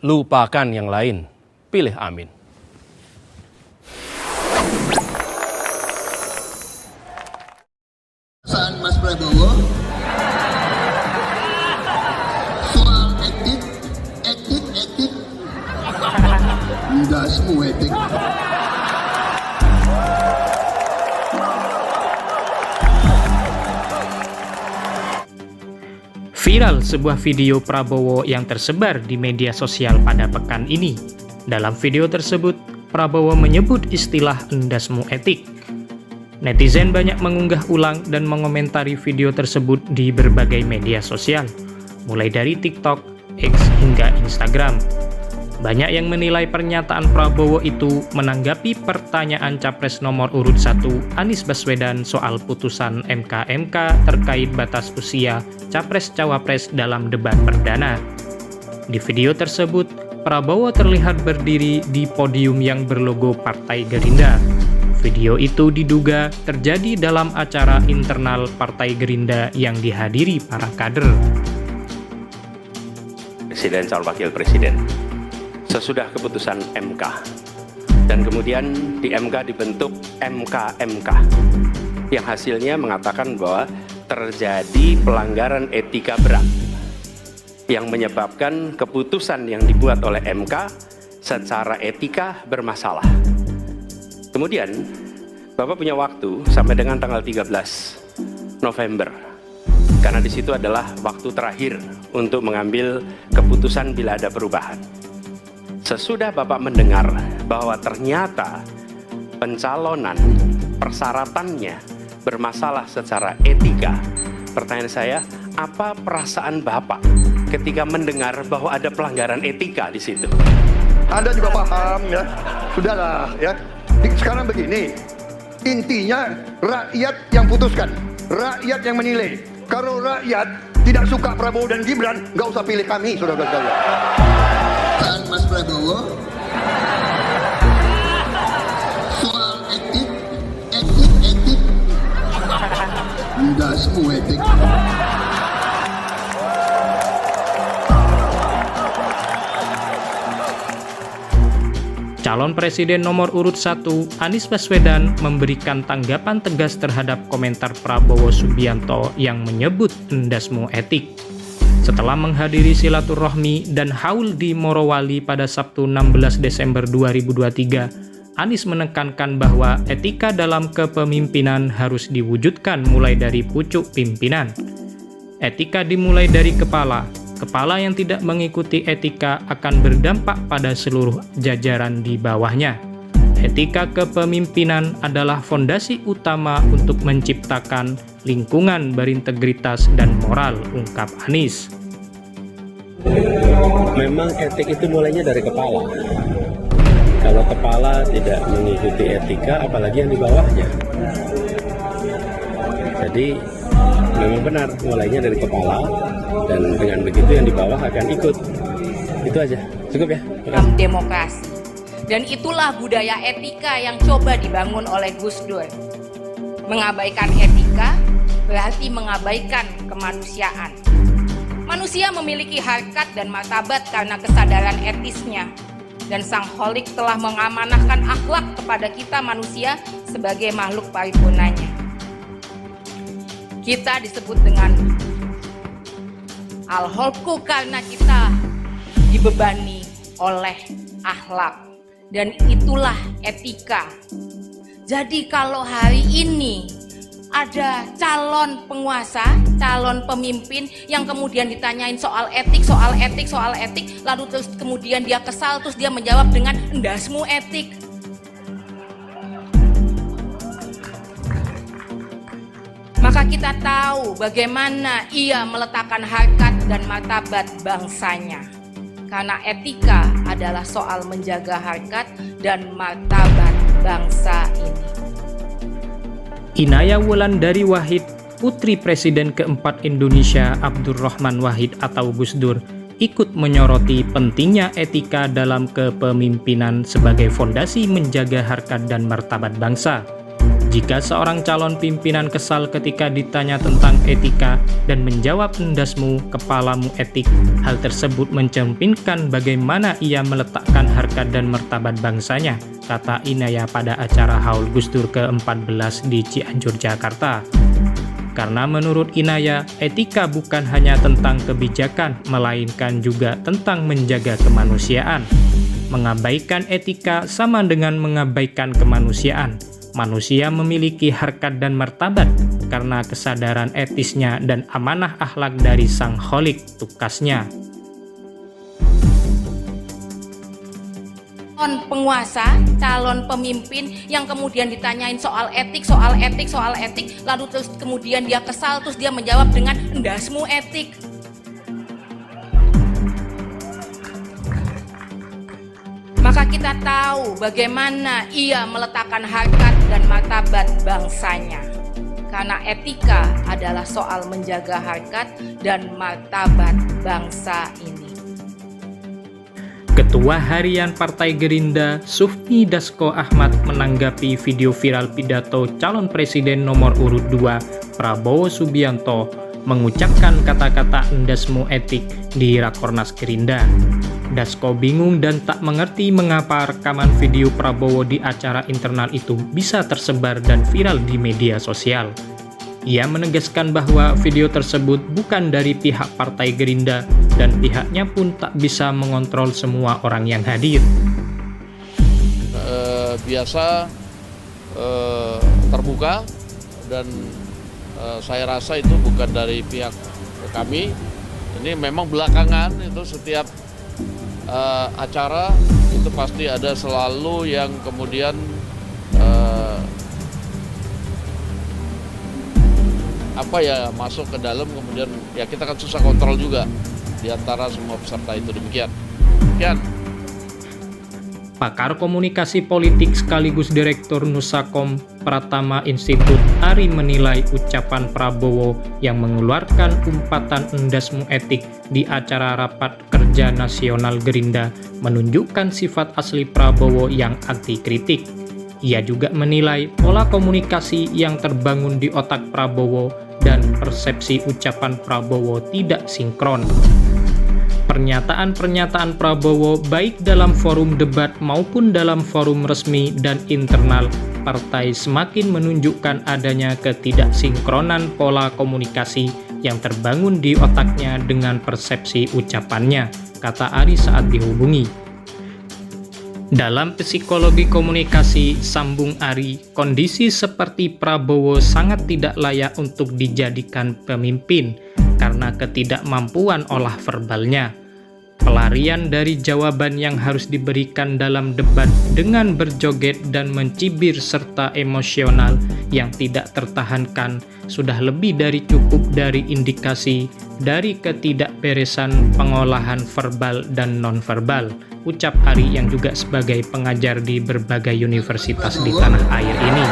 lupakan yang lain, pilih Amin. Mas Prabowo soal etik tidak semua etik. Viral sebuah video Prabowo yang tersebar di media sosial pada pekan ini. Dalam video tersebut, Prabowo menyebut istilah endasmu etik. Netizen banyak mengunggah ulang dan mengomentari video tersebut di berbagai media sosial, mulai dari TikTok, X hingga Instagram. Banyak yang menilai pernyataan Prabowo itu menanggapi pertanyaan Capres nomor urut 1 Anies Baswedan soal putusan MK terkait batas usia Capres-Cawapres dalam debat perdana. Di video tersebut, Prabowo terlihat berdiri di podium yang berlogo Partai Gerindra. Video itu diduga terjadi dalam acara internal Partai Gerindra yang dihadiri para kader. Presiden calon wakil presiden sesudah keputusan MK, dan kemudian di MK dibentuk MK yang hasilnya mengatakan bahwa terjadi pelanggaran etika berat yang menyebabkan keputusan yang dibuat oleh MK secara etika bermasalah. Kemudian Bapak punya waktu sampai dengan tanggal 13 November, karena di situ adalah waktu terakhir untuk mengambil keputusan bila ada perubahan. Sesudah Bapak mendengar bahwa ternyata pencalonan persyaratannya bermasalah secara etika, pertanyaan saya, apa perasaan Bapak ketika mendengar bahwa ada pelanggaran etika di situ? Anda juga paham ya, sudahlah ya. Sekarang begini, intinya rakyat yang putuskan, rakyat yang menilai. Kalau rakyat tidak suka Prabowo dan Gibran, nggak usah pilih kami, saudara sekalian. Mas Prabowo soal etik tidak semua etik. Calon Presiden nomor urut 1 Anies Baswedan memberikan tanggapan tegas terhadap komentar Prabowo Subianto yang menyebut endasmu etik. Setelah menghadiri silaturahmi dan haul di Morowali pada Sabtu 16 Desember 2023, Anies menekankan bahwa etika dalam kepemimpinan harus diwujudkan mulai dari pucuk pimpinan. Etika dimulai dari kepala. Kepala yang tidak mengikuti etika akan berdampak pada seluruh jajaran di bawahnya. Etika kepemimpinan adalah fondasi utama untuk menciptakan lingkungan berintegritas dan moral, ungkap Anies. Memang etik itu mulainya dari kepala. Kalau kepala tidak mengikuti etika, apalagi yang di bawahnya. Jadi memang benar mulainya dari kepala, dan dengan begitu yang di bawah akan ikut. Itu aja, cukup ya. Dalam demokrasi. Dan itulah budaya etika yang coba dibangun oleh Gus Dur. Mengabaikan etika berarti mengabaikan kemanusiaan. Manusia memiliki harkat dan martabat karena kesadaran etisnya. Dan Sang Holik telah mengamanahkan akhlak kepada kita manusia sebagai makhluk paripurnanya. Kita disebut dengan Al-Holku karena kita dibebani oleh akhlak. Dan itulah etika. Jadi kalau hari ini ada calon penguasa, calon pemimpin yang kemudian ditanyain soal etik, lalu terus kemudian dia kesal, terus dia menjawab dengan endasmu etik. Maka kita tahu bagaimana ia meletakkan harkat dan martabat bangsanya. Karena etika adalah soal menjaga harkat dan martabat bangsa ini. Inaya Wulandari Wahid, putri Presiden keempat Indonesia Abdurrahman Wahid atau Gus Dur, ikut menyoroti pentingnya etika dalam kepemimpinan sebagai fondasi menjaga harkat dan martabat bangsa. Jika seorang calon pimpinan kesal ketika ditanya tentang etika dan menjawab endasmu, kepalamu etik, hal tersebut mencerminkan bagaimana ia meletakkan harkat dan martabat bangsanya, kata Inaya pada acara Haul Gus Dur ke-14 di Cianjur, Jakarta. Karena menurut Inaya, etika bukan hanya tentang kebijakan, melainkan juga tentang menjaga kemanusiaan. Mengabaikan etika sama dengan mengabaikan kemanusiaan. Manusia memiliki harkat dan martabat karena kesadaran etisnya dan amanah akhlak dari Sang Kholik, tukasnya. Calon penguasa, calon pemimpin yang kemudian ditanyain soal etik, lalu terus kemudian dia kesal, terus dia menjawab dengan endasmu etik. Maka kita tahu bagaimana ia meletakkan harkat dan martabat bangsanya. Karena etika adalah soal menjaga harkat dan martabat bangsa ini. Ketua Harian Partai Gerindra, Sufmi Dasko Ahmad, menanggapi video viral pidato calon presiden nomor urut 2, Prabowo Subianto, mengucapkan kata-kata endasmu etik di Rakornas Gerindra. Dasko bingung dan tak mengerti mengapa rekaman video Prabowo di acara internal itu bisa tersebar dan viral di media sosial. Ia menegaskan bahwa video tersebut bukan dari pihak Partai Gerindra dan pihaknya pun tak bisa mengontrol semua orang yang hadir. Biasa terbuka dan saya rasa itu bukan dari pihak kami. Ini memang belakangan itu setiap acara itu pasti ada selalu yang kemudian masuk ke dalam, kemudian ya kita kan susah kontrol juga di antara semua peserta itu. Demikian. Pakar komunikasi politik sekaligus Direktur Nusakom Pratama Institut Ari menilai ucapan Prabowo yang mengeluarkan umpatan endasmu etik di acara rapat kerja nasional Gerindra menunjukkan sifat asli Prabowo yang anti kritik. Ia juga menilai pola komunikasi yang terbangun di otak Prabowo dan persepsi ucapan Prabowo tidak sinkron. Pernyataan-pernyataan Prabowo baik dalam forum debat maupun dalam forum resmi dan internal partai semakin menunjukkan adanya ketidaksinkronan pola komunikasi yang terbangun di otaknya dengan persepsi ucapannya, kata Ari saat dihubungi. Dalam psikologi komunikasi, sambung Ari, kondisi seperti Prabowo sangat tidak layak untuk dijadikan pemimpin karena ketidakmampuan olah verbalnya. Pelarian dari jawaban yang harus diberikan dalam debat dengan berjoget dan mencibir serta emosional yang tidak tertahankan sudah lebih dari cukup dari indikasi dari ketidakberesan pengolahan verbal dan nonverbal, ucap Ari yang juga sebagai pengajar di berbagai universitas di tanah air ini.